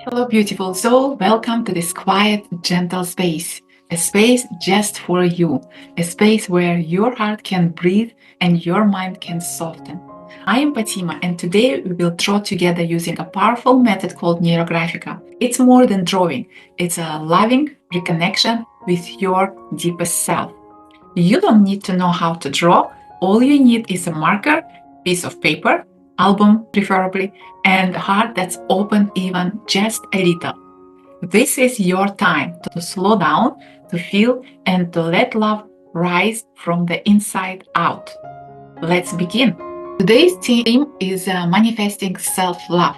Hello, beautiful soul. Welcome to this quiet, gentle space. A space just for you. A space where your heart can breathe and your mind can soften. I am Fatima, and today we will draw together using a powerful method called Neurographica. It's more than drawing, it's a loving reconnection with your deepest self. You don't need to know how to draw. All you need is a marker, piece of paper, album preferably, and a heart that's open even just a little. This is your time to slow down, to feel, and to let love rise from the inside out. Let's begin. Today's theme is manifesting self love.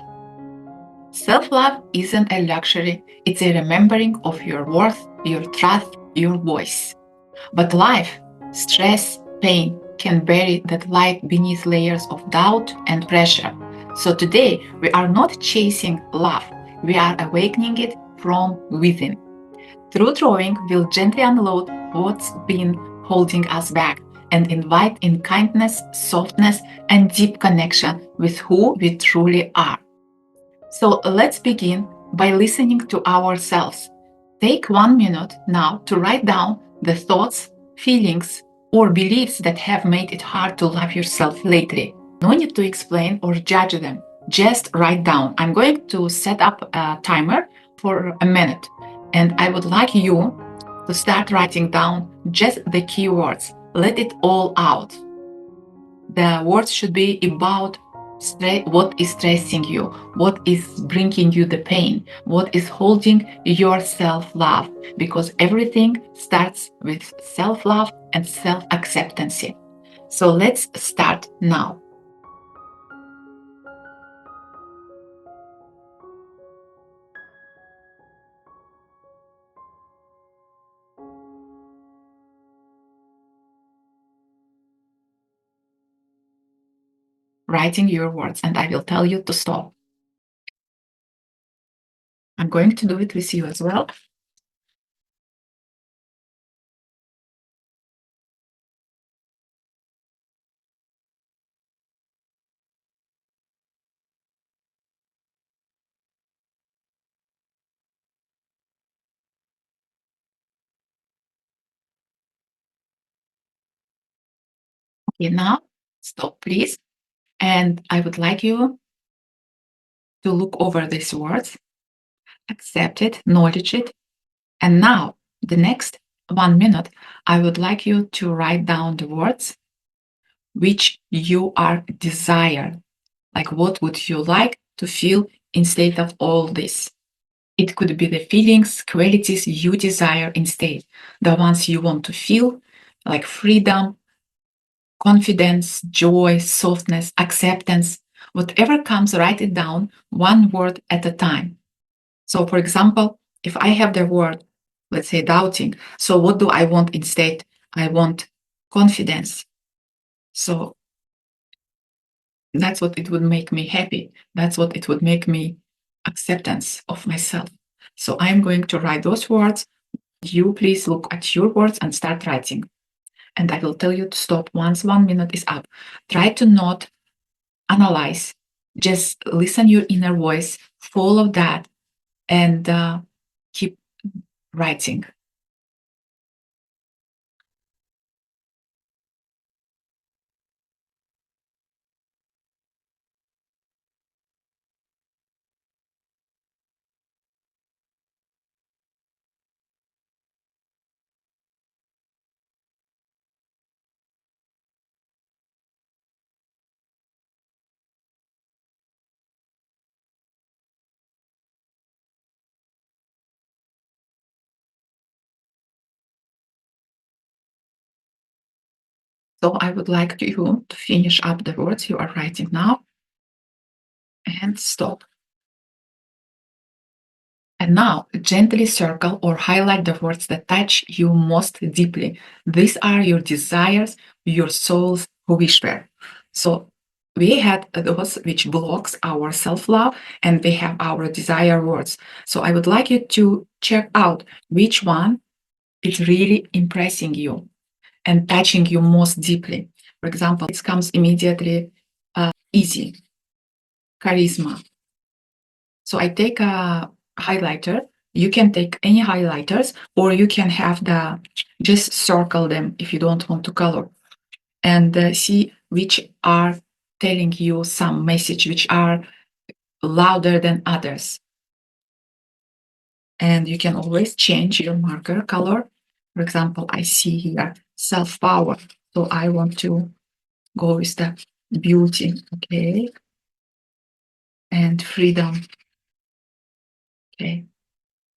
Self love isn't a luxury, it's a remembering of your worth, your trust, your voice. But life, stress, pain can bury that light beneath layers of doubt and pressure. So today, we are not chasing love, we are awakening it from within. Through drawing, we'll gently unload what's been holding us back and invite in kindness, softness, and deep connection with who we truly are. So let's begin by listening to ourselves. Take 1 minute now to write down the thoughts, feelings, or beliefs that have made it hard to love yourself lately. No need to explain or judge them. Just write down. I'm going to set up a timer for a minute, and I would like you to start writing down just the keywords. Let it all out. The words should be about what is stressing you, what is bringing you the pain, what is holding your self love, because everything starts with self love and self acceptance. So let's start now. Writing your words, and I will tell you to stop. I'm going to do it with you as well. Okay, now stop, please. And I would like you to look over these words, accept it, acknowledge it. And now, the next 1 minute, I would like you to write down the words which you are desire. Like, what would you like to feel instead of all this? It could be the feelings, qualities you desire instead, the ones you want to feel, like freedom, confidence, joy, softness, acceptance. Whatever comes, write it down one word at a time. So, for example, if I have the word, let's say doubting, so what do I want instead? I want confidence. So that's what it would make me happy. That's what it would make me acceptance of myself. So I'm going to write those words. You please look at your words and start writing. And I will tell you to stop once 1 minute is up. Try to not analyze, just listen your inner voice, follow that, and keep writing. So I would like you to finish up the words you are writing now and stop. And now gently circle or highlight the words that touch you most deeply. These are your desires, your soul's whisper. So we had those which blocks our self-love, and we have our desire words. So I would like you to check out which one is really impressing you and touching you most deeply. For example, it comes immediately easy, charisma. So I take a highlighter. You can take any highlighters, or you can have the just circle them if you don't want to color, and see which are telling you some message, which are louder than others. And you can always change your marker color. For example, I see here self-power, so I want to go with the beauty, okay, and freedom, okay.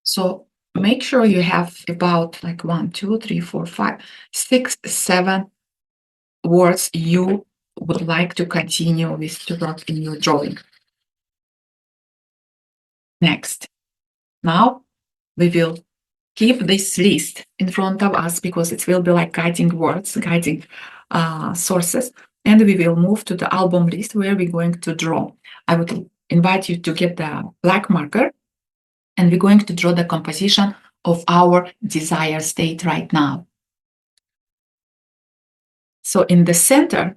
So make sure you have about like 1, 2, 3, 4, 5, 6, 7 words you would like to continue with to work in your drawing. Next, now we will keep this list in front of us because it will be like guiding words, guiding sources, and we will move to the album list where we're going to draw. I would invite you to get the black marker, and we're going to draw the composition of our desired state right now. So in the center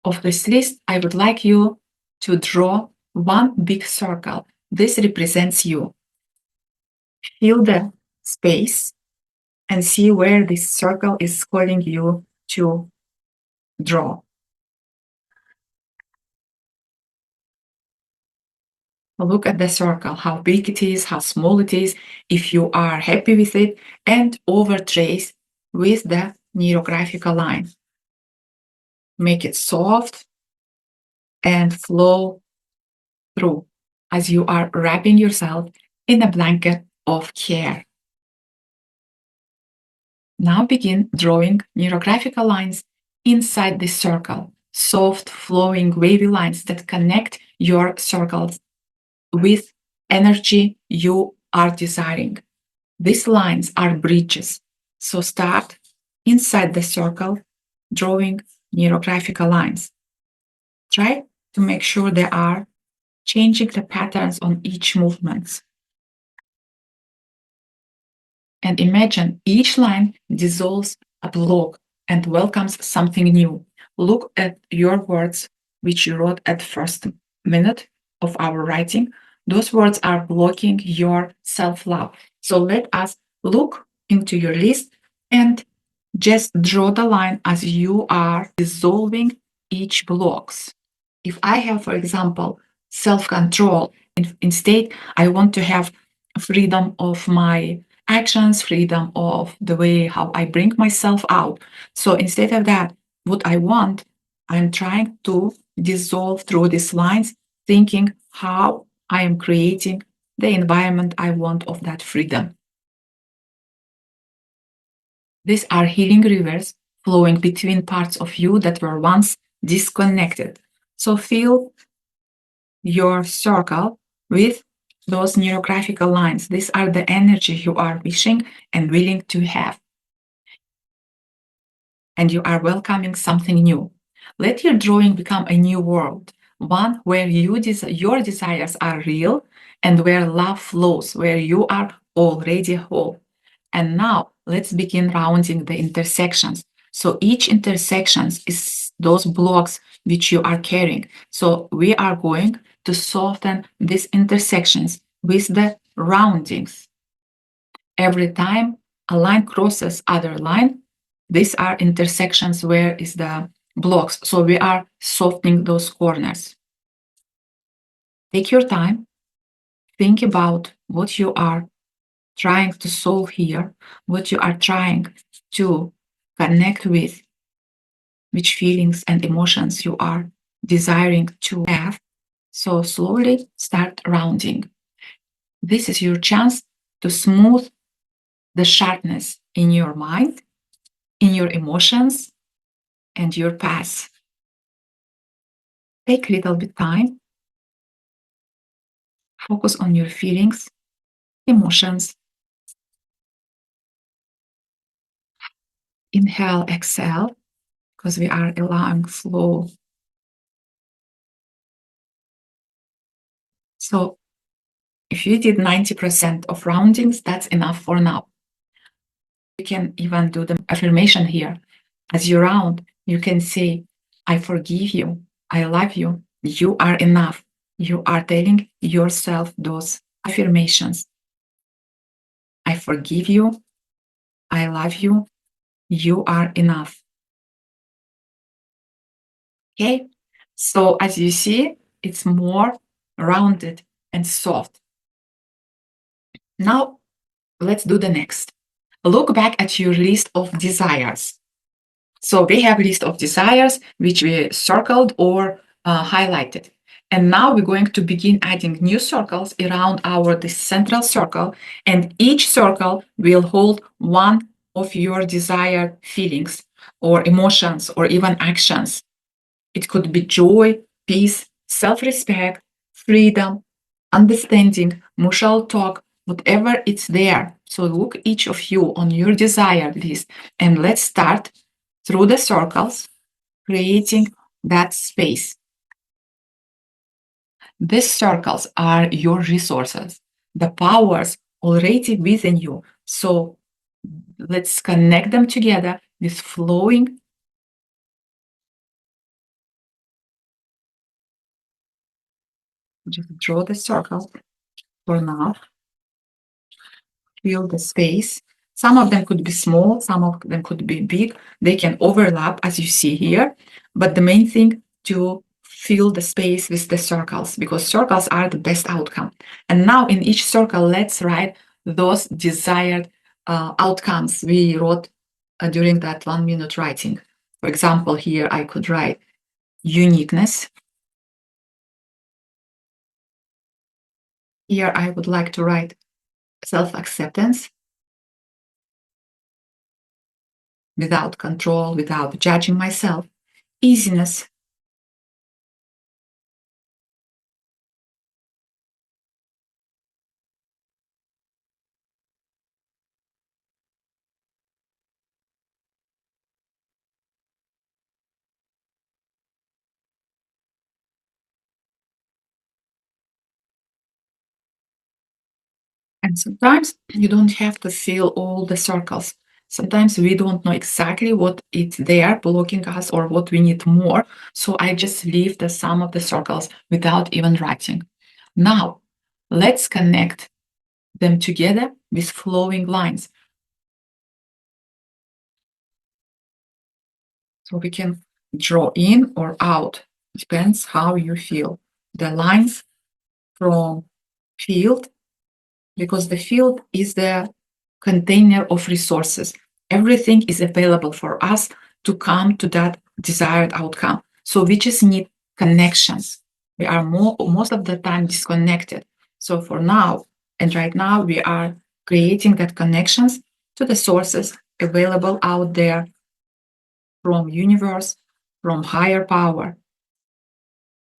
of this list, I would like you to draw one big circle. This represents you. Fill the space and see where this circle is calling you to draw. Look at the circle, how big it is, how small it is, if you are happy with it, and overtrace with the neurographical line. Make it soft and flow through as you are wrapping yourself in a blanket of care. Now begin drawing neurographical lines inside the circle, soft, flowing, wavy lines that connect your circles with energy you are desiring. These lines are bridges. So start inside the circle, drawing neurographical lines. Try to make sure they are changing the patterns on each movement. And imagine each line dissolves a block and welcomes something new. Look at your words, which you wrote at first minute of our writing. Those words are blocking your self-love. So let us look into your list and just draw the line as you are dissolving each blocks. If I have, for example, self-control, instead I want to have freedom of my actions, freedom of the way how I bring myself out. So instead of that, what I want, I'm trying to dissolve through these lines, thinking how I am creating the environment I want of that freedom. These are healing rivers flowing between parts of you that were once disconnected. So fill your circle with those neurographical lines. These are the energy you are wishing and willing to have. And you are welcoming something new. Let your drawing become a new world, one where your desires are real and where love flows, where you are already whole. And now let's begin rounding the intersections. So each intersection is those blocks which you are carrying. So we are going to soften these intersections with the roundings. Every time a line crosses other line, these are intersections where is the blocks. So we are softening those corners. Take your time. Think about what you are trying to solve here, what you are trying to connect with, which feelings and emotions you are desiring to have. So slowly start rounding. This is your chance to smooth the sharpness in your mind, in your emotions, and your path. Take a little bit time. Focus on your feelings, emotions. Inhale, exhale, because we are allowing flow. So if you did 90% of roundings, that's enough for now. You can even do the affirmation here. As you round, you can say, I forgive you. I love you. You are enough. You are telling yourself those affirmations. I forgive you. I love you. You are enough. Okay. So as you see, it's more rounded and soft. Now let's do the next. Look back at your list of desires. So we have a list of desires which we circled or highlighted. And now we're going to begin adding new circles around our this central circle, and each circle will hold one of your desired feelings or emotions or even actions. It could be joy, peace, self-respect, freedom, understanding, mutual talk, whatever it's there. So look each of you on your desired list, and let's start through the circles, creating that space. These circles are your resources, the powers already within you. So let's connect them together with flowing. Just draw the circle for now. Fill the space. Some of them could be small, some of them could be big. They can overlap as you see here. But the main thing to fill the space with the circles, because circles are the best outcome. And now in each circle, let's write those desired outcomes we wrote during that 1 minute writing. For example, here I could write uniqueness. Here I would like to write self-acceptance, without control, without judging myself, easiness, and sometimes you don't have to fill all the circles. Sometimes we don't know exactly what it's there blocking us or what we need more. So I just leave the sum of the circles without even writing. Now, let's connect them together with flowing lines. So we can draw in or out, depends how you feel. The lines from field, because the field is the container of resources. Everything is available for us to come to that desired outcome. So we just need connections. We are most of the time disconnected. So for now, and right now, we are creating that connections to the sources available out there from universe, from higher power.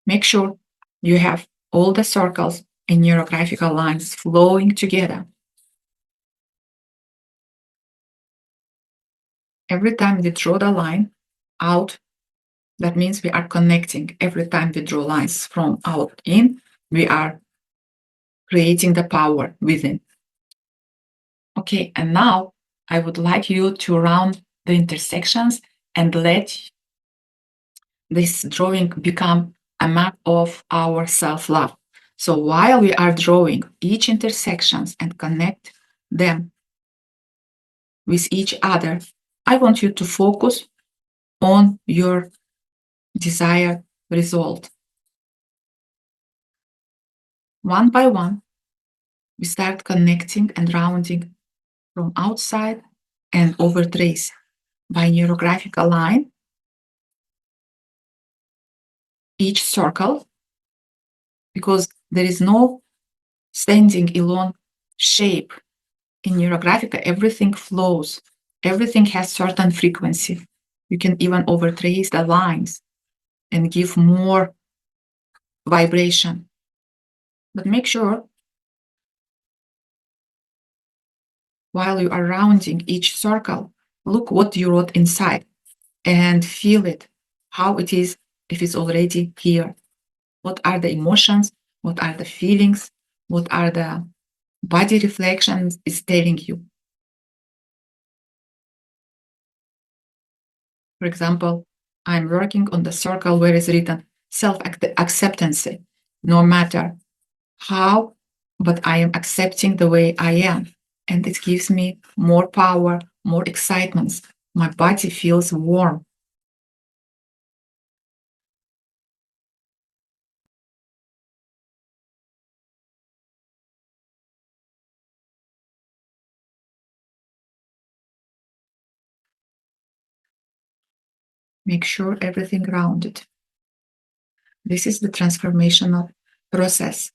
Make sure you have all the circles and neurographical lines flowing together. Every time we draw the line out, that means we are connecting. Every time we draw lines from out in, we are creating the power within. Okay, and now I would like you to round the intersections and let this drawing become a map of our self-love. So while we are drawing each intersections and connect them with each other, I want you to focus on your desired result. One by one, we start connecting and rounding from outside and over trace by neurographical line each circle, because there is no standing alone shape. In neurographica, everything flows, everything has certain frequency. You can even overtrace the lines and give more vibration. But make sure while you are rounding each circle, look what you wrote inside and feel it, how it is if it's already here. What are the emotions? What are the feelings? What are the body reflections is telling you? For example, I'm working on the circle where it's written self acceptance. No matter how but I am accepting the way I am. And it gives me more power, more excitement. My body feels warm. Make sure everything rounded. This is the transformational process.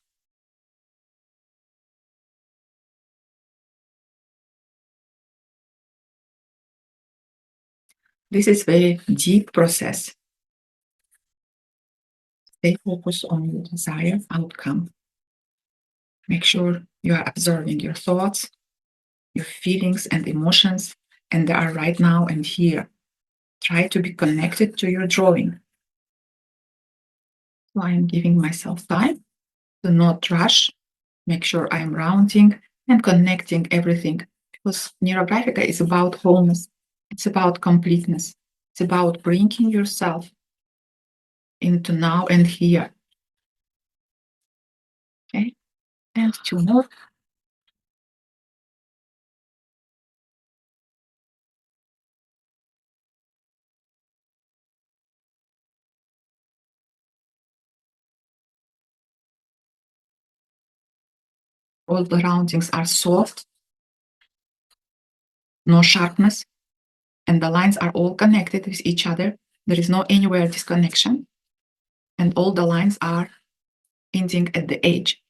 This is very deep process. Stay focused on your desired outcome. Make sure you are observing your thoughts, your feelings and emotions, and they are right now and here. Try to be connected to your drawing. So I am giving myself time to not rush, make sure I am rounding and connecting everything. Because Neurographica is about wholeness, it's about completeness, it's about bringing yourself into now and here. Okay, and to move all the roundings are soft, no sharpness, and the lines are all connected with each other. There is no anywhere disconnection, and all the lines are ending at the edge.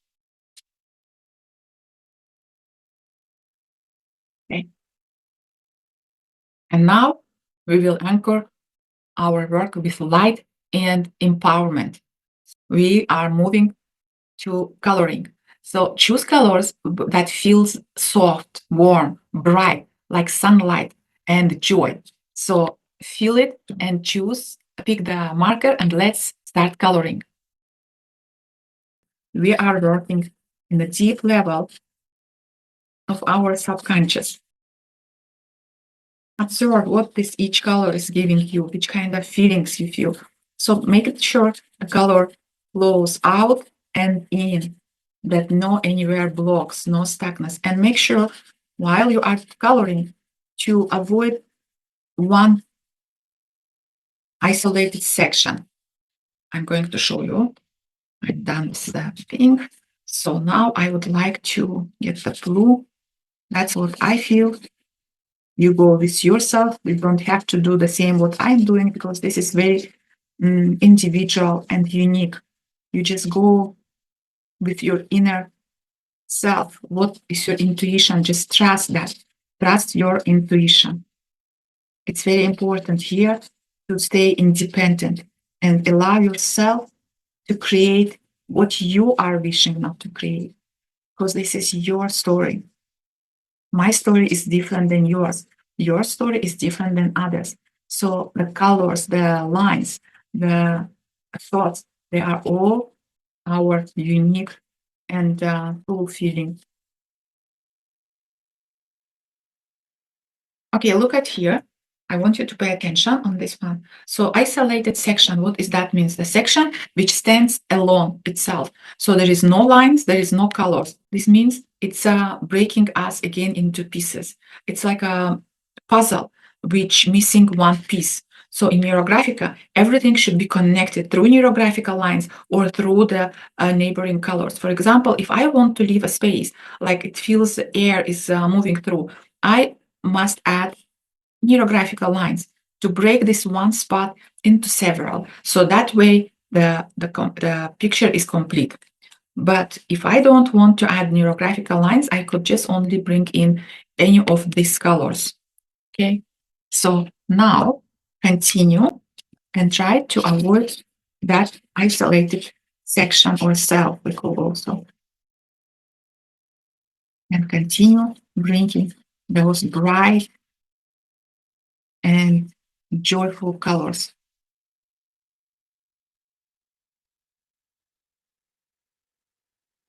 Okay. And now we will anchor our work with light and empowerment. We are moving to coloring. So choose colors that feels soft, warm, bright, like sunlight and joy. So feel it and choose, pick the marker and let's start coloring. We are working in the deep level of our subconscious. Observe what this each color is giving you, which kind of feelings you feel. So make it sure the color flows out and in, that no anywhere blocks, no stuckness. And make sure while you are coloring to avoid one isolated section. I'm going to show you. I'm done with the pink. So now I would like to get the blue. That's what I feel. You go with yourself. You don't have to do the same what I'm doing because this is very individual and unique. You just go with your inner self. What is your intuition? Just trust that. Trust your intuition. It's very important here to stay independent and allow yourself to create what you are wishing not to create because this is your story. My story is different than yours. Your story is different than others. So the colors, the lines, the thoughts, they are all our unique and fulfilling. Okay, look at here. I want you to pay attention on this one. So isolated section, what is that means? The section which stands alone itself. So there is no lines, there is no colors. This means it's breaking us again into pieces. It's like a puzzle which missing one piece. So in Neurographica, everything should be connected through neurographical lines or through the neighboring colors. For example, if I want to leave a space, like it feels the air is moving through, I must add neurographical lines to break this one spot into several. So that way the picture is complete. But if I don't want to add neurographical lines, I could just only bring in any of these colors. Okay. So now continue and try to avoid that isolated section or cell, we call also. And continue bringing those bright and joyful colors.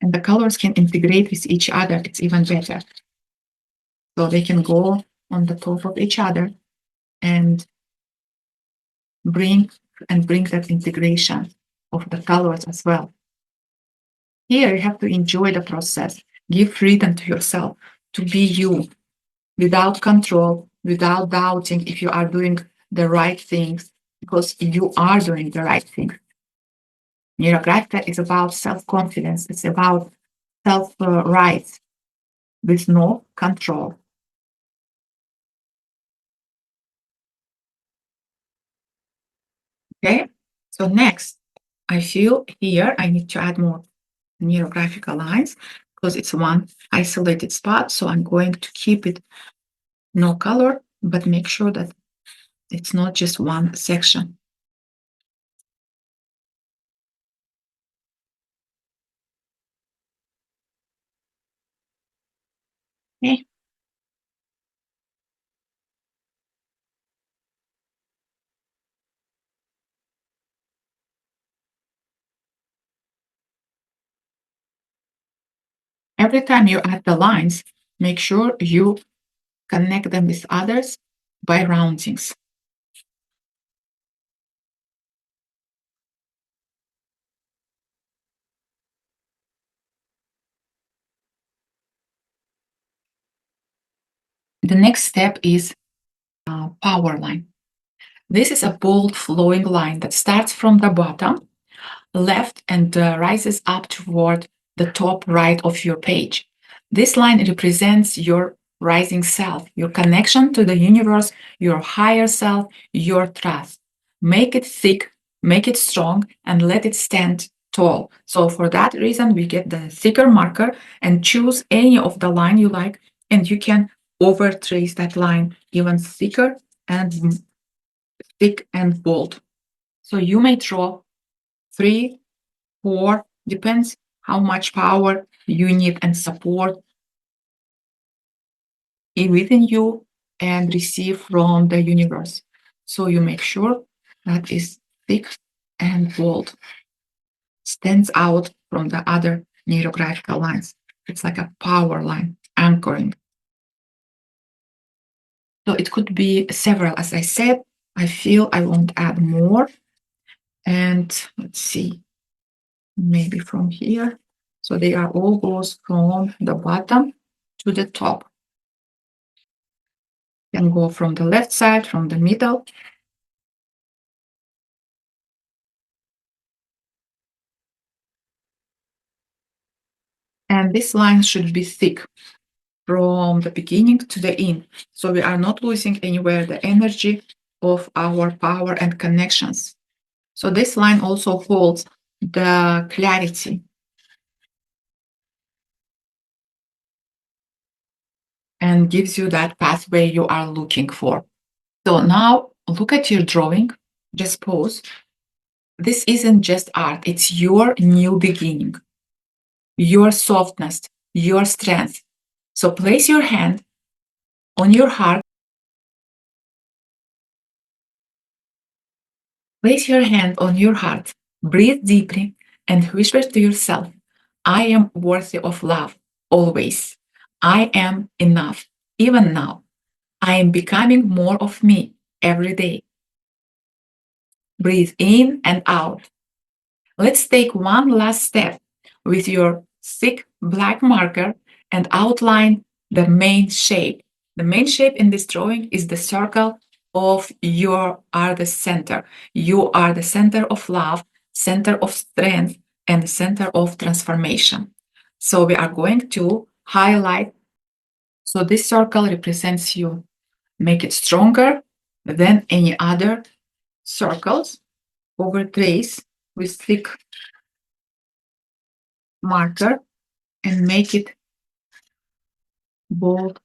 And the colors can integrate with each other. It's even better. So they can go on the top of each other and bring that integration of the colors as well. Here, you have to enjoy the process, give freedom to yourself to be you without control, without doubting if you are doing the right things, because you are doing the right thing. Neurographica is about self confidence, it's about self rights with no control. Okay, so next, I feel here I need to add more neurographical lines because it's one isolated spot. So I'm going to keep it no color, but make sure that it's not just one section. Okay. Every time you add the lines, make sure you connect them with others by roundings. The next step is power line. This is a bold flowing line that starts from the bottom left and rises up toward the top right of your page. This line represents your rising self, your connection to the universe, your higher self, your trust. Make it thick, make it strong, and let it stand tall. So for that reason, we get the thicker marker and choose any of the line you like, and you can over trace that line even thicker and thick and bold. So you may draw 3, 4, depends how much power you need and support within you and receive from the universe. So you make sure that is thick and bold, stands out from the other neurographical lines. It's like a power line anchoring. So it could be several. As I said, I feel I won't add more. And let's see, maybe from here. So they are all goes from the bottom to the top. Can go from the left side, from the middle. And this line should be thick from the beginning to the end. So we are not losing anywhere the energy of our power and connections. So this line also holds the clarity and gives you that pathway you are looking for. So now look at your drawing, just pause. This isn't just art, it's your new beginning, your softness, your strength. So place your hand on your heart. Place your hand on your heart, breathe deeply, and whisper to yourself, I am worthy of love, always. I am enough, even now. I am becoming more of me every day. Breathe in and out. Let's take one last step with your thick black marker and outline the main shape. The main shape in this drawing is the circle of you are the center. You are the center of love, center of strength, and center of transformation. So we are going to highlight. So this circle represents you. Make it stronger than any other circles. Overtrace with thick marker and make it bold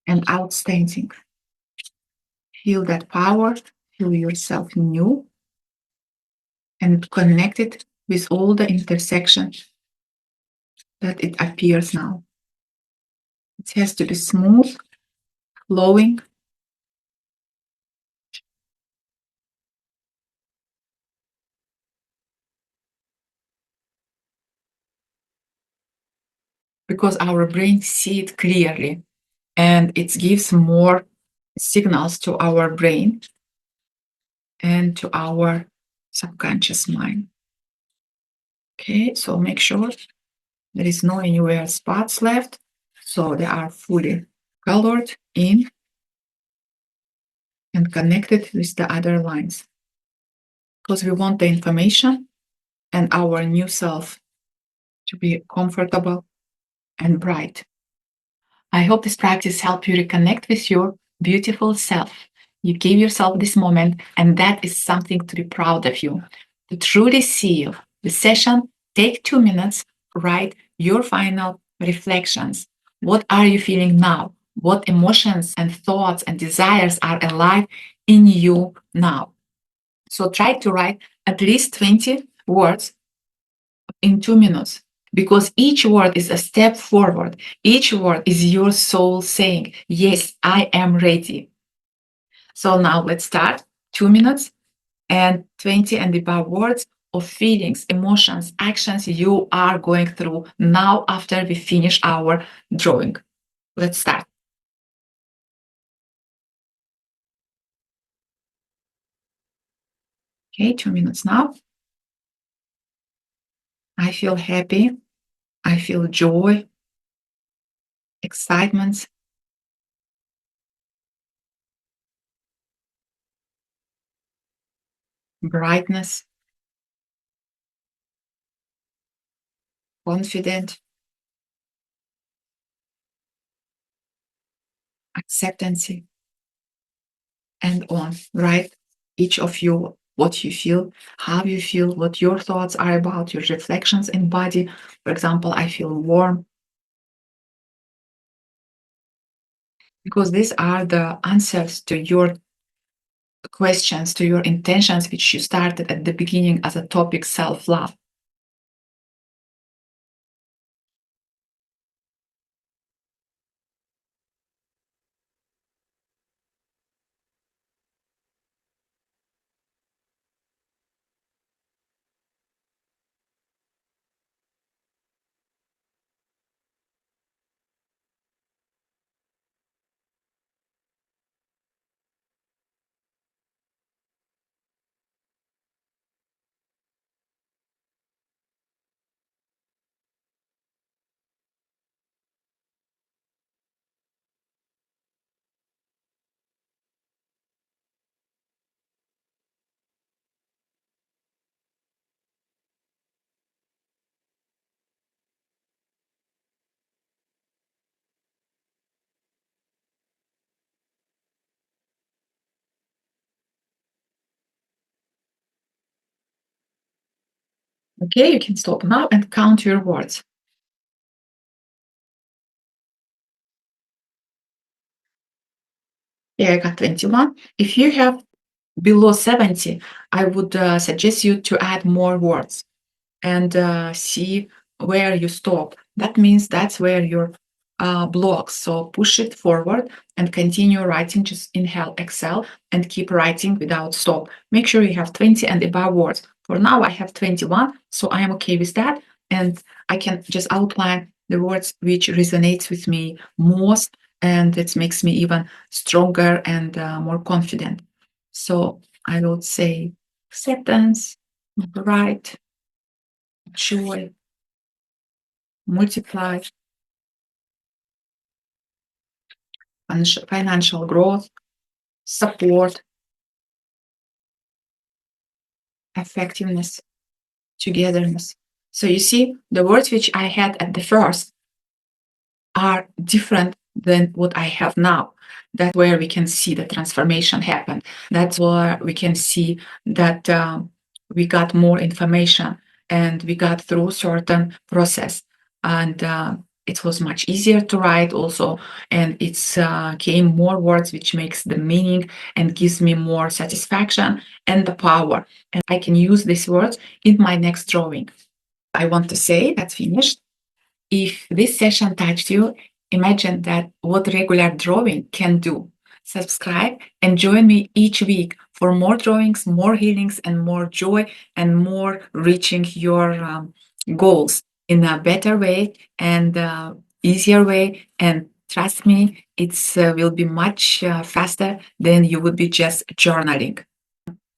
and outstanding. Feel that power, feel yourself new, and connect it with all the intersections that it appears now. It has to be smooth, flowing, because our brain see it clearly and it gives more signals to our brain and to our subconscious mind. Okay, so make sure There is no anywhere spots left, so they are fully colored in and connected with the other lines. Because we want the information and our new self to be comfortable and bright. I hope this practice helped you reconnect with your beautiful self. You gave yourself this moment, and that is something to be proud of you. To truly see you, the session, take 2 minutes, write your final reflections. What are you feeling now? What emotions and thoughts and desires are alive in you now? So try to write at least 20 words in 2 minutes because each word is a step forward. Each word is your soul saying, yes, I am ready. So now let's start. 2 minutes and 20 and above words of feelings, emotions, actions you are going through now after we finish our drawing. Let's start. Okay, 2 minutes now. I feel happy. I feel joy, excitement, brightness, confident, acceptance, and on, right? Each of you, what you feel, how you feel, what your thoughts are about, your reflections in body. For example, I feel warm because these are the answers to your questions, to your intentions, which you started at the beginning as a topic self love. Okay, you can stop now and count your words. Yeah, I got 21. If you have below 70, I would suggest you to add more words and see where you stop. That means that's where your blocks. So push it forward and continue writing. Just inhale, exhale, and keep writing without stop. Make sure you have 20 and above words. For now, I have 21, so I am okay with that. And I can just outline the words which resonates with me most, and it makes me even stronger and more confident. So I would say acceptance, bright, joy, multiply, financial growth, support, effectiveness, togetherness. So you see, the words which I had at the first are different than what I have now. That's where we can see the transformation happen. That's where we can see that we got more information and we got through certain process. And it was much easier to write also, and it's came more words which makes the meaning and gives me more satisfaction and the power. And I can use these words in my next drawing. I want to say that's finished. If this session touched you, imagine that what regular drawing can do. Subscribe and join me each week for more drawings, more healings, and more joy, and more reaching your goals in a better way and easier way. And trust me, it's will be much faster than you would be just journaling.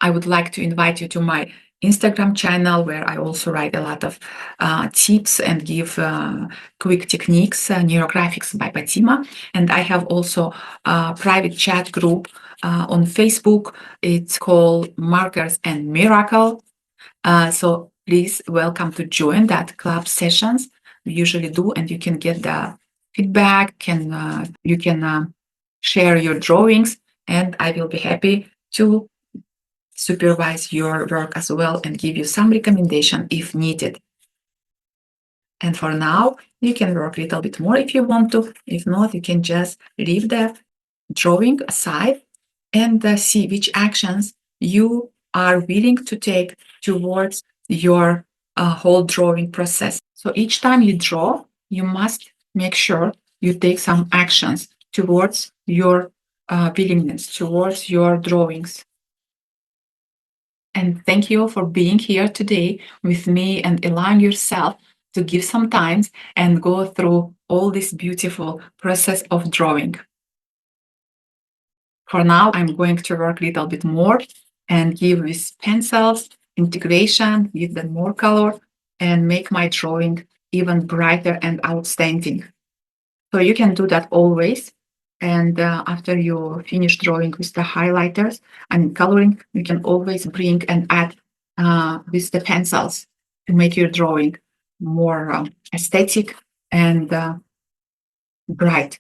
I would like to invite you to my Instagram channel where I also write a lot of tips and give quick techniques, neurographics by Fatima. And I have also a private chat group on Facebook. It's called Markers and Miracle. So please welcome to join that club sessions we usually do, and you can get the feedback. You can share your drawings, and I will be happy to supervise your work as well and give you some recommendation if needed. And for now, you can work a little bit more if you want to. If not, you can just leave the drawing aside and see which actions you are willing to take towards your whole drawing process. So each time you draw, you must make sure you take some actions towards your willingness, towards your drawings. And thank you for being here today with me and allowing yourself to give some time and go through all this beautiful process of drawing. For now, I'm going to work a little bit more and give with pencils integration, give them more color, and make my drawing even brighter and outstanding. So you can do that always. And after you finish drawing with the highlighters and coloring, you can always bring and add with the pencils to make your drawing more aesthetic and bright.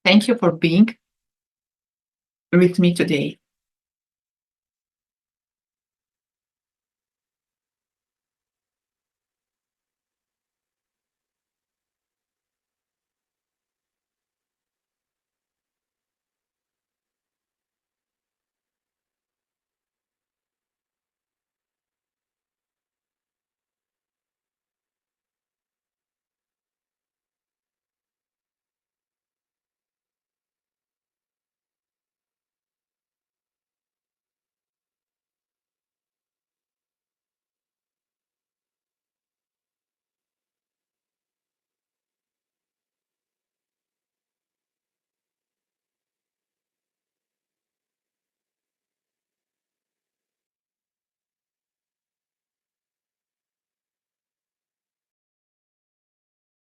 Thank you for being with me today.